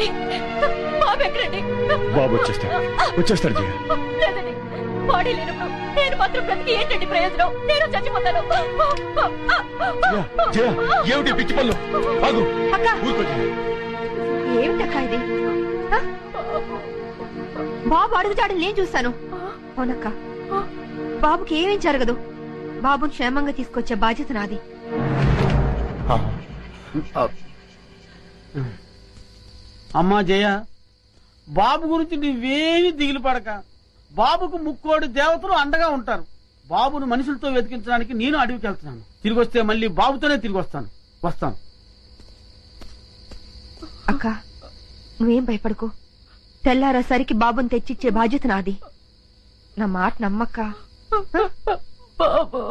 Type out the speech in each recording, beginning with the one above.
ఏమండి బాబు ఎక్కడండి? బాబు వచ్చేస్తాడు జయ. లేదండి, బాడీ లేనప్పుడు నేను మాత్రం బ్రతికి ఏంటండి ప్రయోజనం? నేను చచ్చిపోతాను. జయ, ఏమిటి పిచ్చి పళ్ళు? ఆగు. ఊరుకో జయ. ఏమిటక్క ఇది? బాబు అడుగుతాడని నేను చూస్తాను. అవునక్క, బాబుకి ఏమేం జరగదు. బాబుని క్షేమంగా తీసుకొచ్చే బాధ్యత నాది. అమ్మా జయ, బాబు గురించి నువ్వేమి దిగులు పడక. బాబుకు ముక్కోడి దేవతలు అండగా ఉంటారు. బాబును మనుషులతో వెతికించడానికి నేను అడవికి వెళ్తున్నాను. తిరిగి వస్తే మళ్ళీ బాబుతోనే తిరిగి వస్తాను. అక్క, నువ్వేం భయపడకు. తెల్లారేసరికి బాబుని తెచ్చిచ్చే బాధ్యత నాది. నా మాట నమ్మక్క. బాబు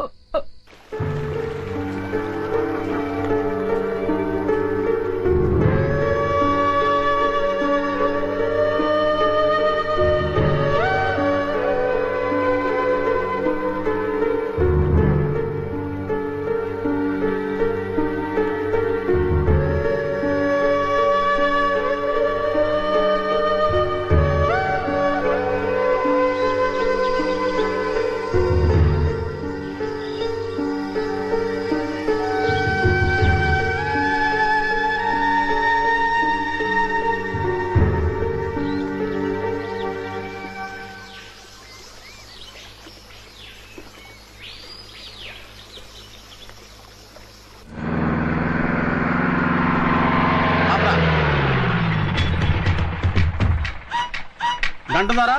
అంటున్నారా?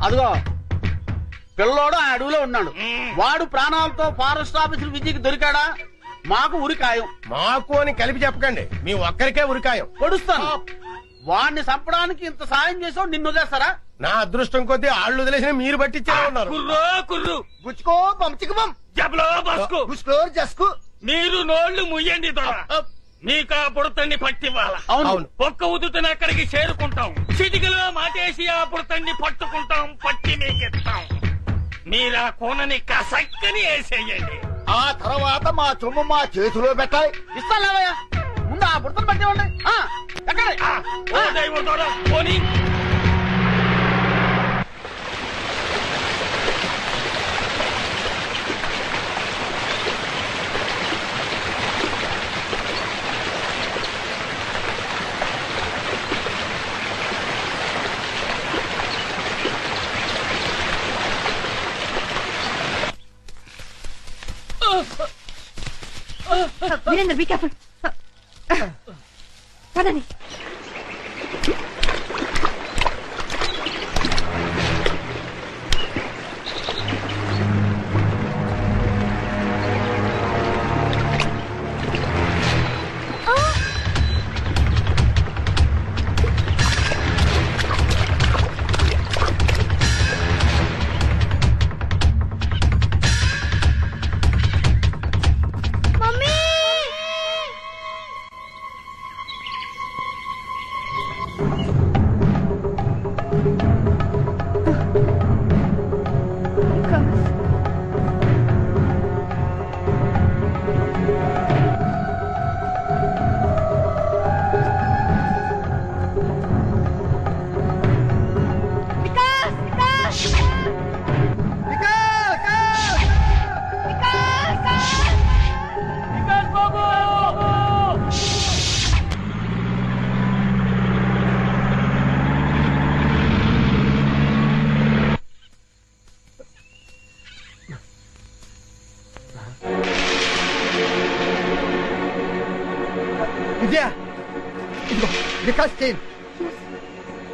అదిగో పిల్లోడు ఆ అడవిలో ఉన్నాడు. వాడు ప్రాణాలతో ఫారెస్ట్ ఆఫీసర్ విజయ్కి దొరికాడా? మాకు ఉరికాయం. మాకు అని కలిపి చెప్పకండి, మీ ఒక్కరికే ఉరికాయం. పొడుస్తాను. వాడిని చంపడానికి ఇంత సాయం చేసావు, నిన్ను వదిలేస్తారా? నా అదృష్టం కొద్దీ ఆళ్ళు వదిలేసిన మీరు పట్టించే ఉన్నారు. గుచ్చుకో పంచికం జస్కు మీరు నోళ్లు ముయ్యండి దొర. నీకా బుడతన్ని పట్టివ్వాలా? అవును. ఒక్క ఉదుటని అక్కడికి చేరుకుంటాం. చిటికలో మాటేసి ఆ బుడతన్ని పట్టుకుంటాం, పట్టి మీకిస్తాం. మీరా కోనని కసక్కని వేసేయండి. ఆ తర్వాత మా సొమ్ము మా చేతిలో పెట్టాలి. ఇస్తాలేవయ్యా, ముందు ఆ బుడతను పట్టేవండి. పోనీ వీరేంద్ర, బీ కేర్ఫుల్. పదండి.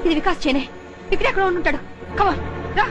ఇది వికాస్ చేనే. ఇక్కడ ఎక్కడ ఉంటాడు? కమా రా.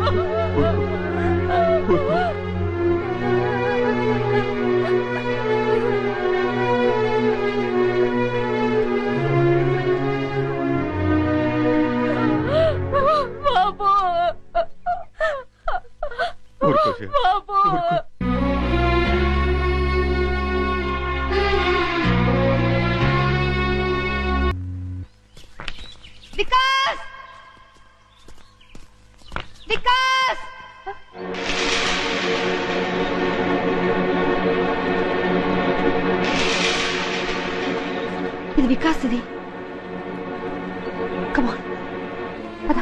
బాబు ఊరుకో శివ. బాబు వికాస్ వికాస్ ఇది వికాస్ ఇది కమాన్ పద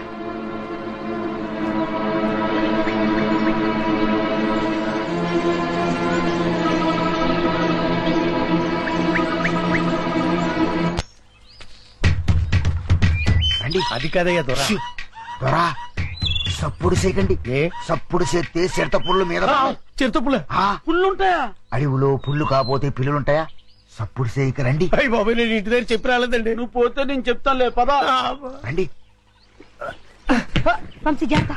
అది కదయ్యా దొర దొరా సప్పుడు చేయకండి ఏ సప్పుడు చేస్తే చిరత పుళ్ళు మీద చిరుతపుల ఆ, పుల్లుంటాయా? అడవిలో పుళ్ళు కాపోతే పిల్లులుంటాయా సప్పుడు చేయక రండి అయ్యి బాబాయ్ నేను ఇంటి దగ్గర చెప్పి రాలేదండి నువ్వు పోతే నేను చెప్తానులే పదా. రండి వంశీ జాగ్రత్త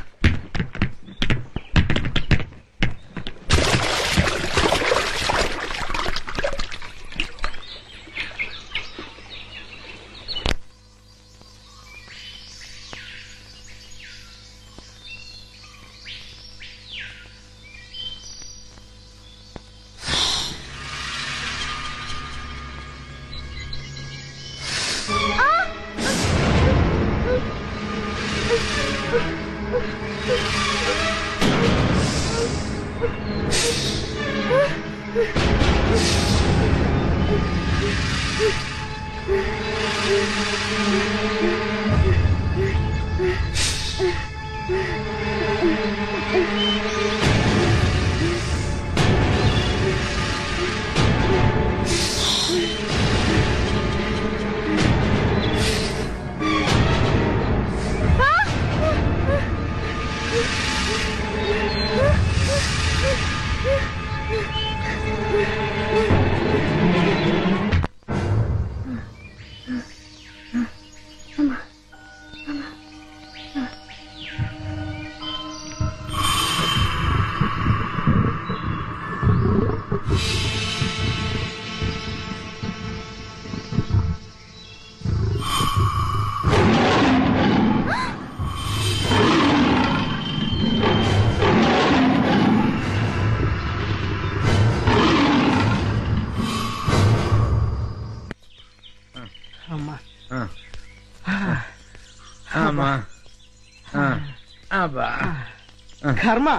కర్మ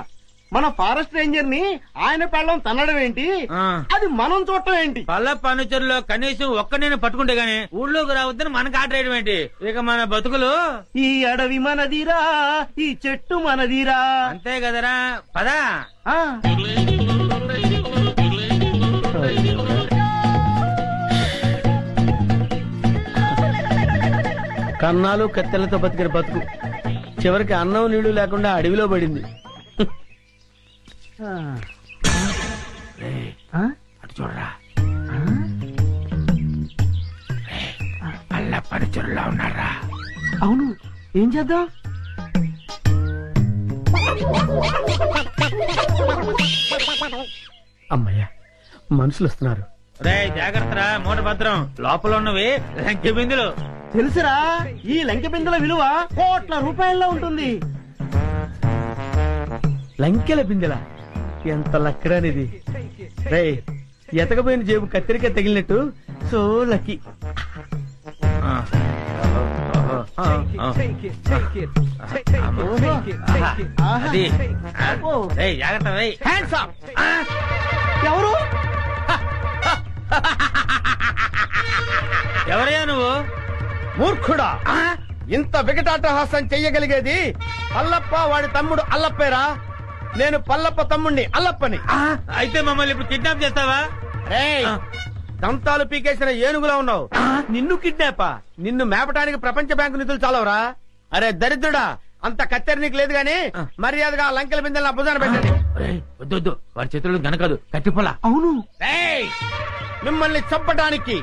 మన ఫారెస్ట్ రేంజర్ ని ఆయన పెళ్ళం తన్నడం ఏంటి అది మనం చూడటం ఏంటి పల్ల ఫర్నిచర్లో కనీసం ఒక్క నేను పట్టుకుంటే గానీ ఊళ్ళోకి రావద్దని మనకు ఆట వేయడం ఏంటి ఇక మన బతుకులు ఈ అడవి మనదిరా ఈ చెట్టు మనదిరా అంతే కదరా పదా ఆ. కన్నాలు కత్తెలతో బతికిన బతుకు చివరికి అన్నం నీళ్లు లేకుండా అడవిలో పడింది అటు చూడరా పల్ల ఫర్నిచర్లో ఉన్నారా అవును ఏం చేద్దాం అమ్మయ్యా మనుషులు వస్తున్నారు రే జాగ్రత్తరా మూట భద్రం లోపల ఉన్నవి లంకె బిందులు తెలుసురా ఈ లంకె బిందెల విలువ కోట్ల రూపాయల్లో ఉంటుంది లంకెల బిందెల ఎంత లక్కడానిది రే ఎతకపోయిన జేబు కత్తిరిక తగిలినట్టు సో లక్కీ అది రే జాగ్రత్త రే హ్యాండ్స్ అప్ ఎవరు ఎవరయ్యా నువ్వు మూర్ఖుడా ఇంత వికటాటహాసం చెయ్యగలిగేది పల్లప్ప వాడి తమ్ముడు అల్లప్పేరా నేను పల్లప్ప తమ్ముడిని అల్లప్పని అయితే మమ్మల్ని ఇప్పుడు కిడ్నాప్ చేస్తావా రేయ్, దంతాలు పీకేసిన ఏనుగులా ఉన్నావు నిన్ను కిడ్నాపా నిన్ను మేపటానికి ప్రపంచ బ్యాంకు నిధులు చాలవరా అరే దరిద్రుడా అంత కత్తెర నీకు లేదు గాని మర్యాదగా ఆ లంకెల బిందెలను అబ్బుదాన పెట్టండి వద్దు వారి చేతుల్లో గనకదు కట్టిపోలా అవును మిమ్మల్ని చంపటానికి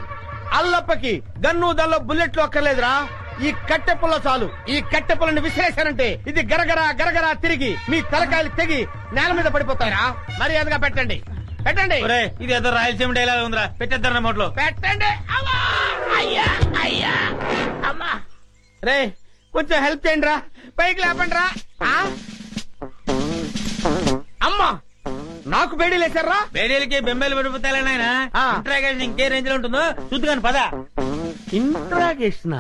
అల్లప్పకి గన్ను దల్లో బుల్లెట్లు అక్కర్లేదురా ఈ కట్టె పుల్ల చాలు. ఈ కట్టె పుల్లని విసిరేశానంటే ఇది గరగరా గరగరా తిరిగి మీ తలకాయలు తెగి నేల మీద పడిపోతారా. మర్యాదగా పెట్టండి, పెట్టండి, ఒరేయ్, ఇది ఏదో రాయలసీమ డైలాగ్ ఉందిరా, పెట్టేద్దాం నోట్లో. పెట్టండి. అమ్మా! అయ్యా, అయ్యా, అమ్మా. రే కొంచెం హెల్ప్ చేయండి రా, పైకి లేపండి రా. అమ్మా, నాకు బేడీ లేచారా? బేడీలకి బెంబేలు పడిపోతాయి నాయన. ఆ. ఇంట్రాగేషన్ ఇంకే రేంజ్ లో ఉంటుందో చూద్దు కానీ పద. ఇంట్రాగేషన్